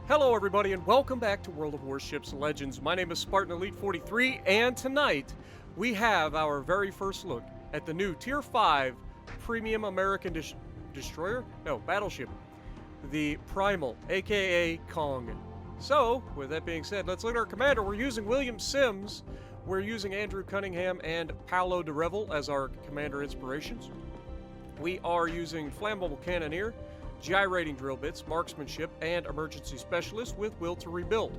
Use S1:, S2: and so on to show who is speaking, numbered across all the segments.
S1: Hello everybody and welcome back to World of Warships Legends. My name is Spartan Elite 43 and tonight we have our very first look at the new Tier 5 Premium American Destroyer? No, Battleship. The Primal, aka Kong. So, with that being said, let's look at our commander. We're using William Sims. We're using Andrew Cunningham and Paolo de Revel as our commander inspirations. We are using Flammable Cannoneer, Gyrating Drill Bits, Marksmanship, and Emergency Specialist with Will to Rebuild.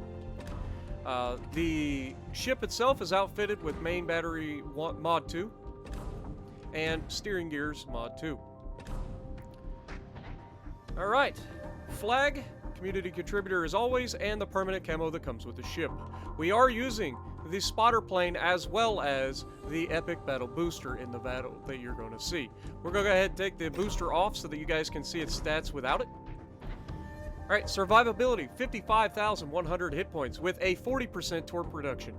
S1: The ship itself is outfitted with Main Battery Mod 2 and Steering Gears Mod 2. Alright, flag, community contributor as always, and the permanent camo that comes with the ship. We are using the spotter plane as well as the epic battle booster in the battle that you're going to see. We're going to go ahead and take the booster off so that you guys can see its stats without it. Alright, survivability, 55,100 hit points with a 40% torque reduction.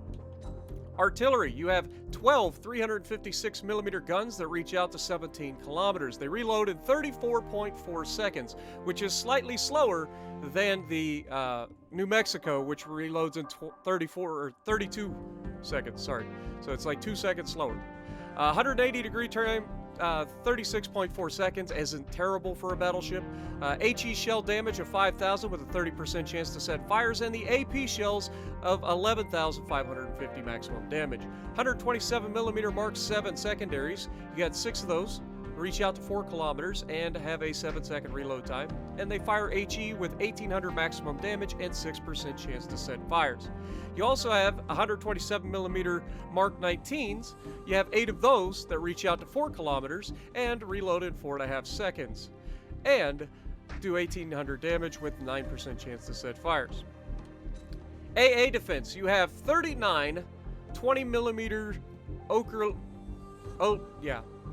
S1: Artillery, you have 12 356mm guns that reach out to 17 kilometers. They reload in 34.4 seconds, which is slightly slower than the New Mexico, which reloads in 32 seconds, sorry. So it's like 2 seconds slower. 180-degree turn, 36.4 seconds isn't terrible for a battleship. HE shell damage of 5,000 with a 30% chance to set fires, and the AP shells of 11,550 maximum damage. 127mm Mark 7 secondaries, you got 6 of those, reach out to 4 kilometers, and have a 7-second reload time. And they fire HE with 1,800 maximum damage and 6% chance to set fires. You also have 127mm Mark 19s. You have 8 of those that reach out to 4 kilometers and reload in 4.5 seconds. And do 1,800 damage with 9% chance to set fires. AA defense, you have 39 20mm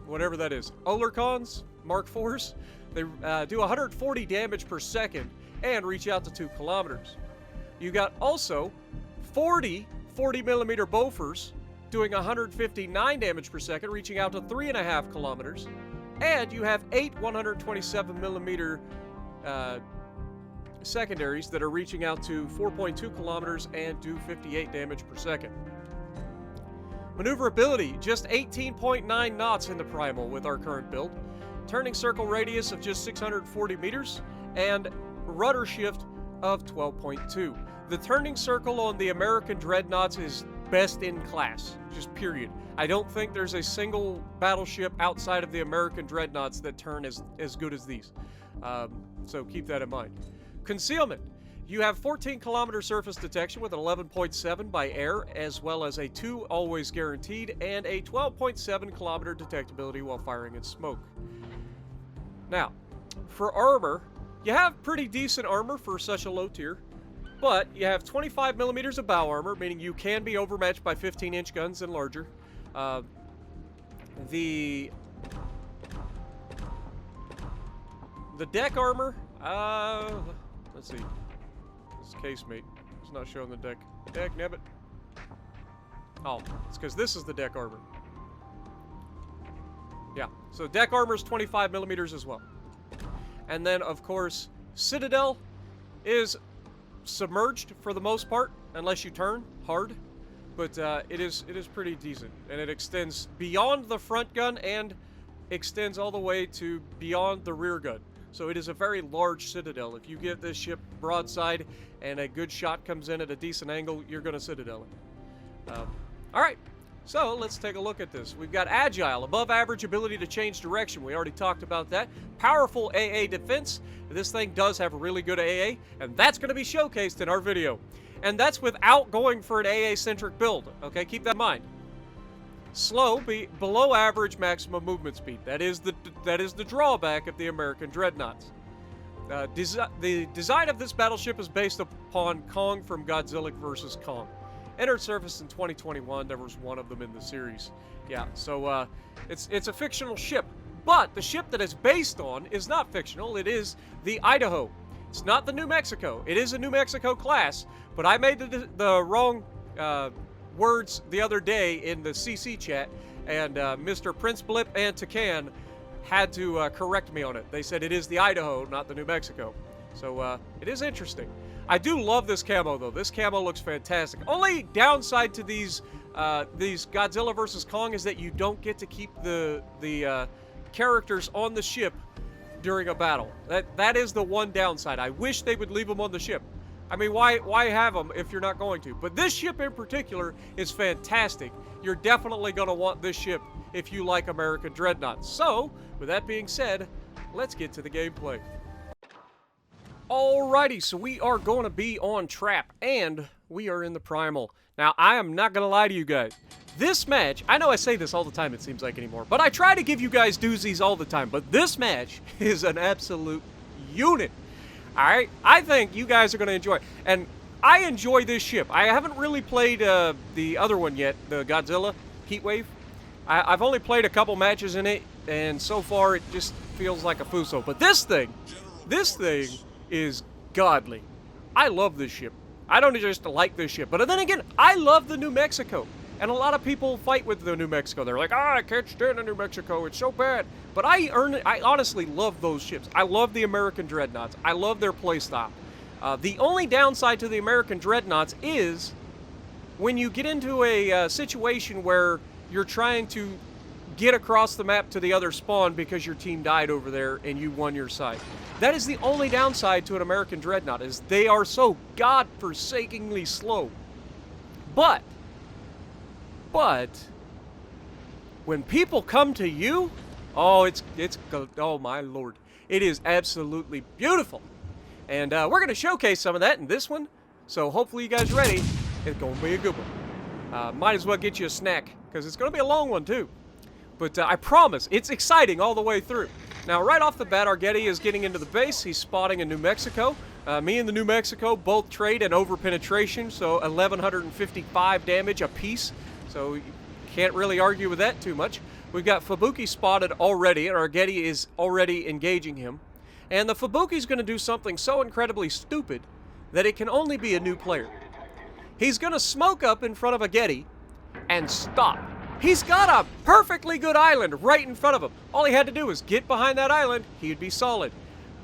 S1: whatever that is, Olercons, Mark 4s. They do 140 damage per second and reach out to 2 kilometers. You got also 40 40mm Bofors doing 159 damage per second, reaching out to 3.5 kilometers. And you have 8 127mm secondaries that are reaching out to 4.2 kilometers and do 58 damage per second. Maneuverability, just 18.9 knots in the Primal with our current build. Turning circle radius of just 640 meters, and rudder shift of 12.2. The turning circle on the American Dreadnoughts is best in class, just period. I don't think there's a single battleship outside of the American Dreadnoughts that turn as good as these. So keep that in mind. Concealment. You have 14-kilometer surface detection with an 11.7 by air, as well as a 2 always guaranteed, and a 12.7-kilometer detectability while firing in smoke. Now, for armor, you have pretty decent armor for such a low tier, but you have 25 millimeters of bow armor, meaning you can be overmatched by 15-inch guns and larger. The deck armor, let's see. Casemate. It's not showing the deck. Deck, nabbit. Oh, it's because this is the deck armor. Yeah, so deck armor is 25 millimeters as well. And then, of course, Citadel is submerged for the most part, unless you turn hard. But it is pretty decent, and it extends beyond the front gun and extends all the way to beyond the rear gun. So it is a very large Citadel. If you give this ship broadside and a good shot comes in at a decent angle, you're going to Citadel it. Alright, so let's take a look at this. We've got Agile, above average ability to change direction. We already talked about that. Powerful AA defense. This thing does have a really good AA, and that's going to be showcased in our video. And that's without going for an AA-centric build. Okay, keep that in mind. Slow, below average maximum movement speed. That is the drawback of the American Dreadnoughts. The design of this battleship is based upon Kong from Godzilla vs. Kong. Entered service in 2021. There was one of them in the series. Yeah, so it's a fictional ship. But the ship that it's based on is not fictional. It is the Idaho. It's not the New Mexico. It is a New Mexico class, but I made the wrong words the other day in the CC chat, and Mr. Prince Blip and Takan had to correct me on it. They said it is the Idaho, not the New Mexico. So it is interesting. I do love this camo, though. This camo looks fantastic. Only downside to these Godzilla vs. Kong is that you don't get to keep the characters on the ship during a battle. That is the one downside. I wish they would leave them on the ship. I mean, why have them if you're not going to? But this ship in particular is fantastic. You're definitely going to want this ship if you like American Dreadnoughts. So, with that being said, let's get to the gameplay. Alrighty, so we are going to be on Trap, and we are in the Primal. Now, I am not going to lie to you guys. This match, I know I say this all the time, it seems like anymore, but I try to give you guys doozies all the time, but this match is an absolute unit. Alright? I think you guys are going to enjoy it. And I enjoy this ship. I haven't really played the other one yet, the Godzilla Heatwave. I've only played a couple matches in it, and so far it just feels like a fuso. But this thing is godly. I love this ship. I don't just like this ship, but then again, I love the New Mexico. And a lot of people fight with the New Mexico. They're like, I can't stand the New Mexico. It's so bad. But I honestly love those ships. I love the American Dreadnoughts. I love their playstyle. The only downside to the American Dreadnoughts is when you get into a situation where you're trying to get across the map to the other spawn because your team died over there and you won your side. That is the only downside to an American Dreadnought, is they are so godforsakingly slow. But when people come to you, oh my lord, it is absolutely beautiful. And we're going to showcase some of that in this one, so hopefully you guys ready. It's going to be a good one. Might as well get you a snack, because it's going to be a long one too. But I promise, it's exciting all the way through. Now, right off the bat, our Getty is getting into the base. He's spotting a New Mexico. Me and the New Mexico both trade an over-penetration, so 1,155 damage apiece. So you can't really argue with that too much. We've got Fubuki spotted already, and our Getty is already engaging him. And the Fubuki's going to do something so incredibly stupid that it can only be a new player. He's going to smoke up in front of a Getty and stop. He's got a perfectly good island right in front of him. All he had to do was get behind that island, he'd be solid.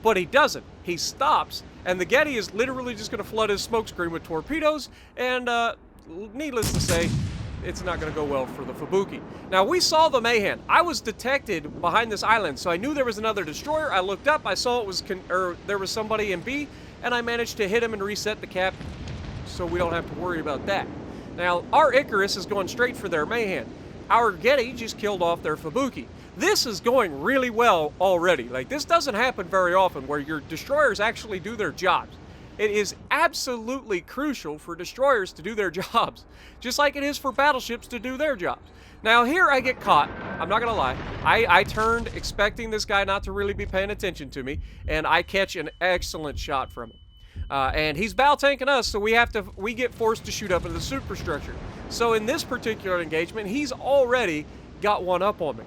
S1: But he doesn't. He stops, and the Getty is literally just going to flood his smokescreen with torpedoes, and needless to say, it's not going to go well for the Fubuki. Now, we saw the mayhem. I was detected behind this island, so I knew there was another destroyer. I looked up, I saw it was there was somebody in B, and I managed to hit him and reset the cap, so we don't have to worry about that. Now, our Icarus is going straight for their mayhem. Our Getty just killed off their Fubuki. This is going really well already. Like, this doesn't happen very often where your destroyers actually do their jobs. It is absolutely crucial for destroyers to do their jobs, just like it is for battleships to do their jobs. Now, here I get caught. I'm not gonna lie. I turned expecting this guy not to really be paying attention to me, and I catch an excellent shot from him. And he's bow tanking us, so we get forced to shoot up into the superstructure. So in this particular engagement, he's already got one up on me.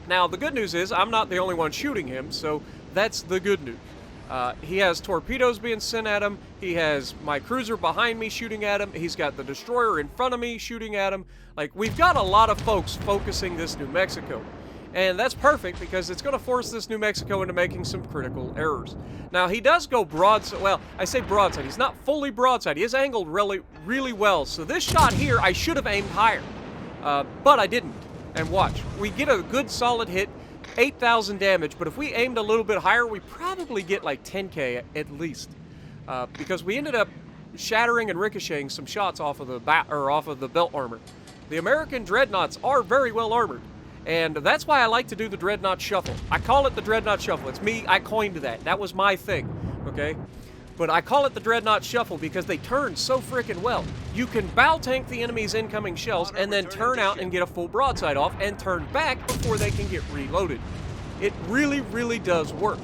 S1: Now, the good news is I'm not the only one shooting him, so that's the good news. He has torpedoes being sent at him. He has my cruiser behind me shooting at him. He's got the destroyer in front of me shooting at him. Like, we've got a lot of folks focusing this New Mexico. And that's perfect because it's going to force this New Mexico into making some critical errors. Now, he does go broadside. Well, I say broadside. He's not fully broadside. He is angled really, really well. So this shot here, I should have aimed higher. But I didn't. And watch. We get a good solid hit, 8,000 damage. But if we aimed a little bit higher, we probably get like 10K at least. Because we ended up shattering and ricocheting some shots off of the belt armor. The American Dreadnoughts are very well armored. And that's why I like to do the Dreadnought Shuffle. I call it the Dreadnought Shuffle. It's me, I coined that. That was my thing, okay? But I call it the Dreadnought Shuffle because they turn so freaking well. You can bow tank the enemy's incoming shells and then turn out and get a full broadside off and turn back before they can get reloaded. It really, really does work.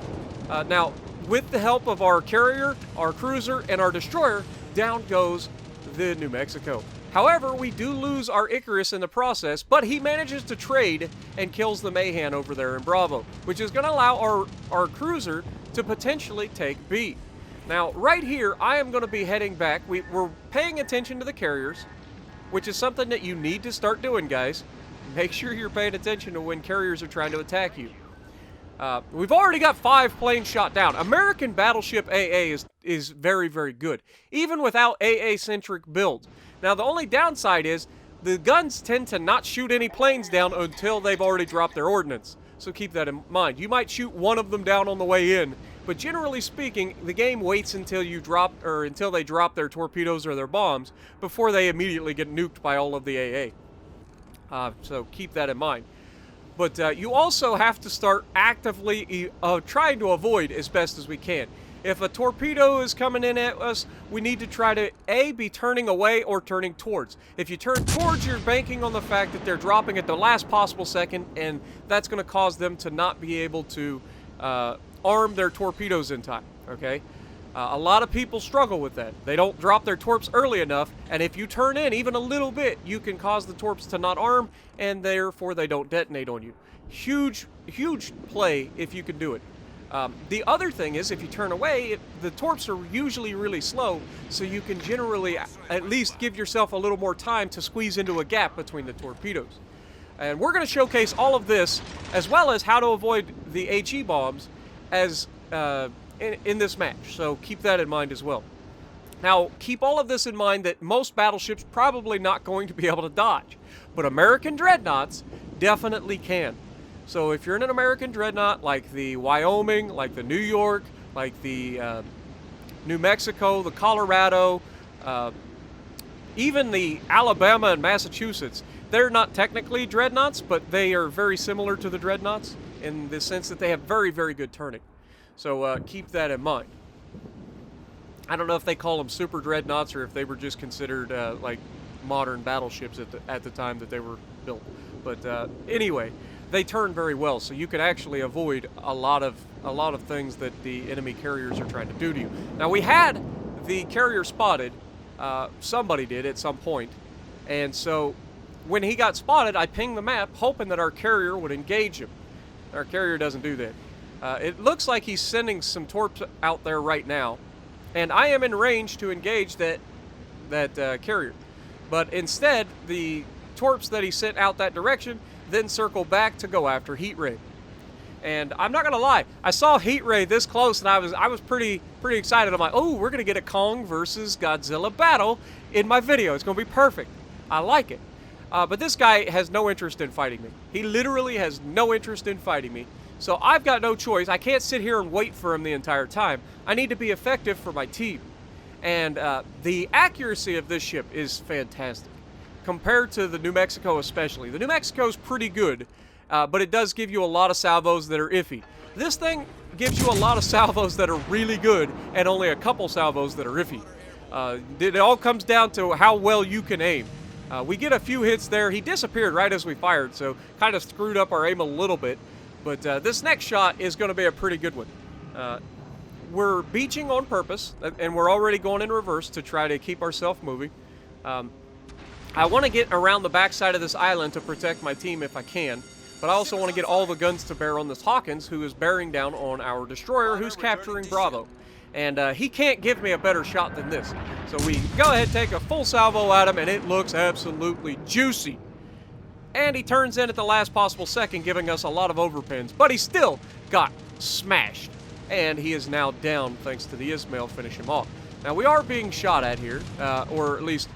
S1: Now, with the help of our carrier, our cruiser, and our destroyer, down goes the New Mexico. However, we do lose our Icarus in the process, but he manages to trade and kills the Mayhem over there in Bravo, which is going to allow our cruiser to potentially take B. Now, right here, I am going to be heading back. We're paying attention to the carriers, which is something that you need to start doing, guys. Make sure you're paying attention to when carriers are trying to attack you. We've already got 5 planes shot down. American Battleship AA is very, very good, even without AA-centric builds. Now, the only downside is the guns tend to not shoot any planes down until they've already dropped their ordnance. So keep that in mind. You might shoot one of them down on the way in, but generally speaking, the game waits until until they drop their torpedoes or their bombs before they immediately get nuked by all of the AA. So keep that in mind. But you also have to start actively trying to avoid as best as we can. If a torpedo is coming in at us, we need to try to be turning away or turning towards. If you turn towards, you're banking on the fact that they're dropping at the last possible second, and that's going to cause them to not be able to arm their torpedoes in time, okay? A lot of people struggle with that. They don't drop their torps early enough, and if you turn in even a little bit, you can cause the torps to not arm, and therefore they don't detonate on you. Huge, huge play if you can do it. The other thing is, if you turn away, the torps are usually really slow, so you can generally at least give yourself a little more time to squeeze into a gap between the torpedoes. And we're going to showcase all of this, as well as how to avoid the HE bombs as in this match, so keep that in mind as well. Now, keep all of this in mind that most battleships probably not going to be able to dodge, but American dreadnoughts definitely can. So if you're in an American dreadnought like the Wyoming, like the New York, like the New Mexico, the Colorado, even the Alabama and Massachusetts, they're not technically dreadnoughts, but they are very similar to the dreadnoughts in the sense that they have very, very good turning. So keep that in mind. I don't know if they call them super dreadnoughts or if they were just considered like modern battleships at the time that they were built. But anyway, they turn very well, so you can actually avoid a lot of things that the enemy carriers are trying to do to you. Now, we had the carrier spotted. Somebody did at some point, and so when he got spotted, I pinged the map hoping that our carrier would engage him. Our carrier doesn't do that. It looks like he's sending some torps out there right now, and I am in range to engage that carrier. But instead, the torps that he sent out that direction then circle back to go after Heat Ray. And I'm not gonna lie, I saw Heat Ray this close, and I was pretty excited. I'm like, oh, we're gonna get a Kong versus Godzilla battle in my video. It's gonna be perfect. I like it. But this guy has no interest in fighting me. He literally has no interest in fighting me. So I've got no choice. I can't sit here and wait for him the entire time. I need to be effective for my team. And the accuracy of this ship is fantastic, compared to the New Mexico especially. The New Mexico is pretty good, but it does give you a lot of salvos that are iffy. This thing gives you a lot of salvos that are really good, and only a couple salvos that are iffy. It all comes down to how well you can aim. We get a few hits there. He disappeared right as we fired, so kind of screwed up our aim a little bit. But this next shot is going to be a pretty good one. We're beaching on purpose, and we're already going in reverse to try to keep ourselves moving. I want to get around the backside of this island to protect my team if I can, but I also want to get all the guns to bear on this Hawkins, who is bearing down on our destroyer, who's capturing Bravo. And he can't give me a better shot than this. So we go ahead, take a full salvo at him, and it looks absolutely juicy. And he turns in at the last possible second, giving us a lot of overpins, but he still got smashed. And he is now down thanks to the Ismail finish him off. Now, we are being shot at here, or at least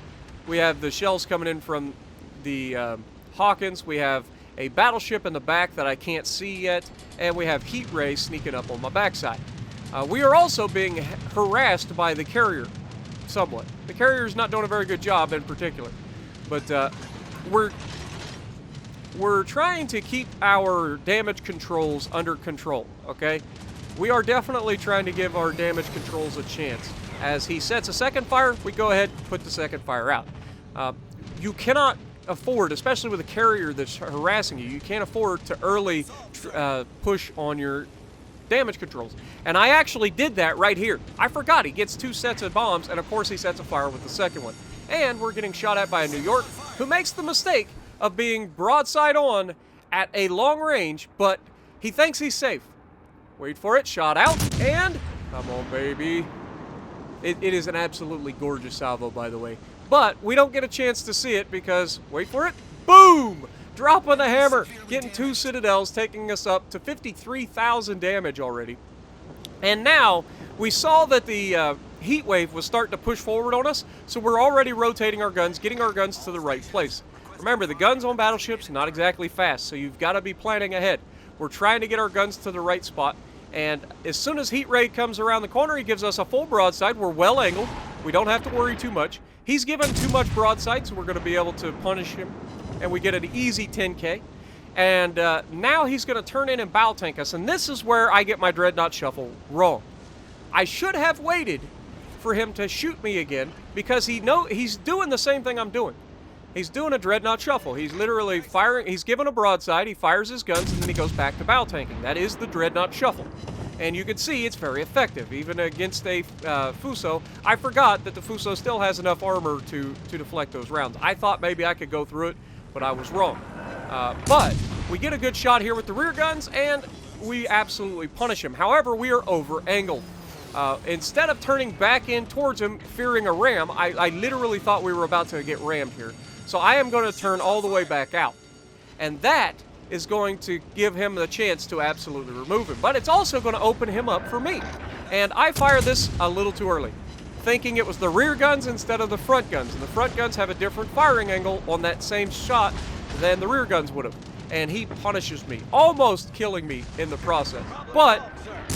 S1: we have the shells coming in from the Hawkins. We have a battleship in the back that I can't see yet, and we have Heat Ray sneaking up on my backside. We are also being harassed by the carrier, somewhat. The carrier is not doing a very good job in particular, but we're trying to keep our damage controls under control, okay? We are definitely trying to give our damage controls a chance. As he sets a second fire, we go ahead and put the second fire out. You cannot afford, especially with a carrier that's harassing you, you can't afford to early push on your damage controls. And I actually did that right here. I forgot he gets 2 sets of bombs, and of course he sets a fire with the second one. And we're getting shot at by a New York, who makes the mistake of being broadside on at a long range, but he thinks he's safe. Wait for it, shot out, and come on, baby. It is an absolutely gorgeous salvo, by the way. But we don't get a chance to see it because, wait for it, boom! dropping the hammer, getting 2 citadels, taking us up to 53,000 damage already. And now, we saw that the heat wave was starting to push forward on us, so we're already rotating our guns, getting our guns to the right place. Remember, the guns on battleships, not exactly fast, so you've got to be planning ahead. We're trying to get our guns to the right spot, and as soon as Heat Ray comes around the corner, he gives us a full broadside. We're well angled. We don't have to worry too much. He's given too much broadside, so we're going to be able to punish him, and we get an easy 10K. And now he's going to turn in and bow tank us, and this is where I get my Dreadnought Shuffle wrong. I should have waited for him to shoot me again, because he's doing the same thing I'm doing. He's doing a Dreadnought Shuffle. He's literally firing, he's given a broadside, he fires his guns, and then he goes back to bow tanking. That is the Dreadnought Shuffle. And you can see it's very effective, even against a Fuso. I forgot that the Fuso still has enough armor to deflect those rounds. I thought maybe I could go through it, but I was wrong. But we get a good shot here with the rear guns, and we absolutely punish him. However, we are over-angled. Instead of turning back in towards him, fearing a ram, I literally thought we were about to get rammed here. So I am going to turn all the way back out. And that is going to give him the chance to absolutely remove him. But it's also going to open him up for me. And I fired this a little too early, thinking it was the rear guns instead of the front guns. And the front guns have a different firing angle on that same shot than the rear guns would have. And he punishes me, almost killing me in the process. But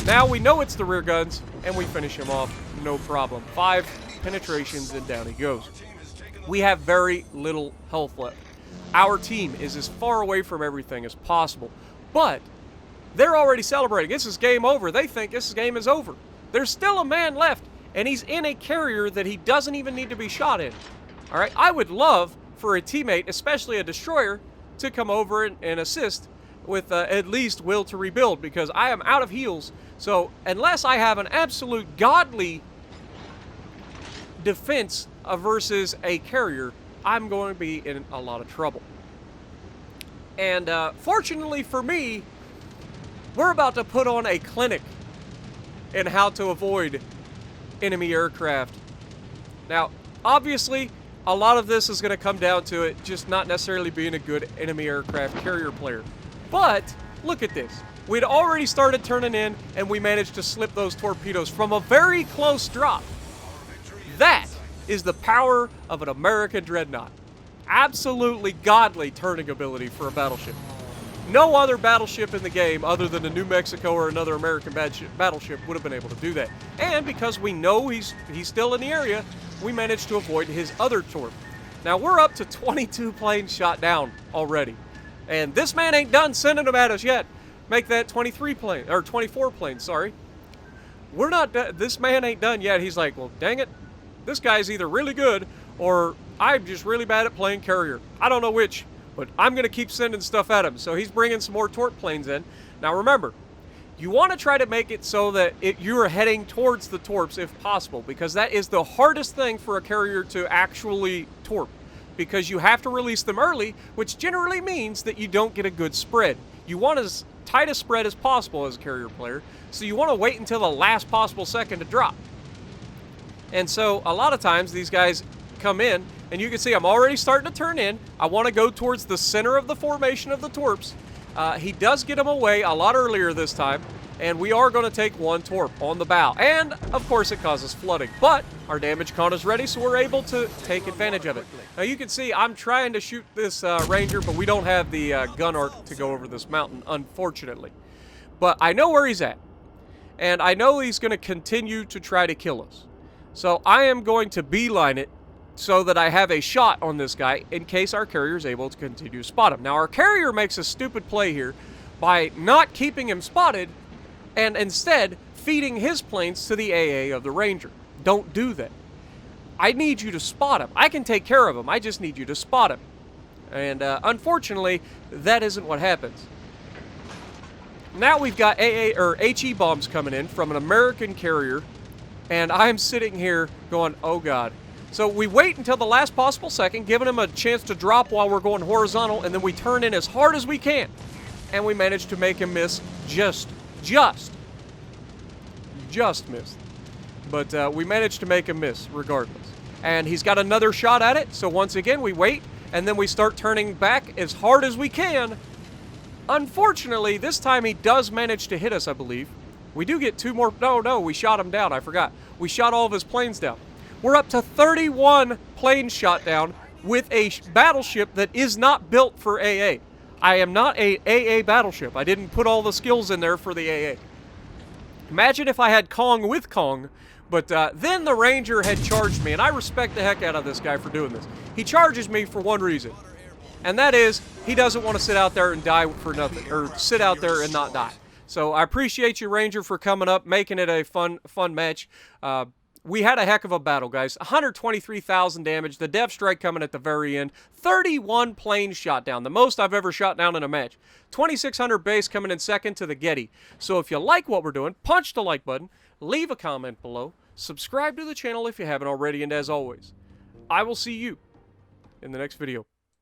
S1: now we know it's the rear guns, and we finish him off, no problem. 5 penetrations, and down he goes. We have very little health left. Our team is as far away from everything as possible. But they're already celebrating. This is game over. They think this game is over. There's still a man left, and he's in a carrier that he doesn't even need to be shot in. All right, I would love for a teammate, especially a destroyer, to come over and assist with at least will to rebuild, because I am out of heals. So unless I have an absolute godly defense versus a carrier, I'm going to be in a lot of trouble. And fortunately for me, we're about to put on a clinic in how to avoid enemy aircraft. Now, obviously, a lot of this is going to come down to it just not necessarily being a good enemy aircraft carrier player. But look at this. We'd already started turning in, and we managed to slip those torpedoes from a very close drop. That is the power of an American Dreadnought. Absolutely godly turning ability for a battleship. No other battleship in the game, other than a New Mexico or another American battleship, would have been able to do that. And because we know he's still in the area, we managed to avoid his other torp. Now we're up to 22 planes shot down already. And this man ain't done sending them at us yet. Make that 23 planes, or 24 planes, sorry. We're not done. This man ain't done yet. He's like, well, dang it. This guy's either really good, or I'm just really bad at playing carrier. I don't know which, but I'm going to keep sending stuff at him. So he's bringing some more torp planes in. Now remember, you want to try to make it so that you're heading towards the torps if possible, because that is the hardest thing for a carrier to actually torp, because you have to release them early, which generally means that you don't get a good spread. You want as tight a spread as possible as a carrier player, so you want to wait until the last possible second to drop. And so a lot of times these guys come in, and you can see I'm already starting to turn in. I want to go towards the center of the formation of the torps. He does get them away a lot earlier this time, and we are going to take one torp on the bow. And, of course, it causes flooding. But our damage con is ready, so we're able to take advantage of it. Now, you can see I'm trying to shoot this Ranger, but we don't have the gun arc to go over this mountain, unfortunately. But I know where he's at, and I know he's going to continue to try to kill us. So I am going to beeline it so that I have a shot on this guy in case our carrier is able to continue to spot him. Now, our carrier makes a stupid play here by not keeping him spotted and instead feeding his planes to the AA of the Ranger. Don't do that. I need you to spot him. I can take care of him. I just need you to spot him. And unfortunately, that isn't what happens. Now we've got AA or HE bombs coming in from an American carrier, and I'm sitting here going, oh God. So we wait until the last possible second, giving him a chance to drop while we're going horizontal, and then we turn in as hard as we can. And we manage to make him miss just missed. But we managed to make him miss regardless. And he's got another shot at it, so once again we wait, and then we start turning back as hard as we can. Unfortunately, this time he does manage to hit us, I believe. We do get 2 more. No, we shot him down. I forgot. We shot all of his planes down. We're up to 31 planes shot down with a battleship that is not built for AA. I am not a AA battleship. I didn't put all the skills in there for the AA. Imagine if I had Kong with Kong, but then the Ranger had charged me, and I respect the heck out of this guy for doing this. He charges me for one reason, and that is he doesn't want to sit out there and die for nothing, or sit out there and not die. So I appreciate you, Ranger, for coming up, making it a fun match. We had a heck of a battle, guys. 123,000 damage. The Death Strike coming at the very end. 31 planes shot down. The most I've ever shot down in a match. 2,600 base coming in second to the Getty. So if you like what we're doing, punch the like button. Leave a comment below. Subscribe to the channel if you haven't already. And as always, I will see you in the next video.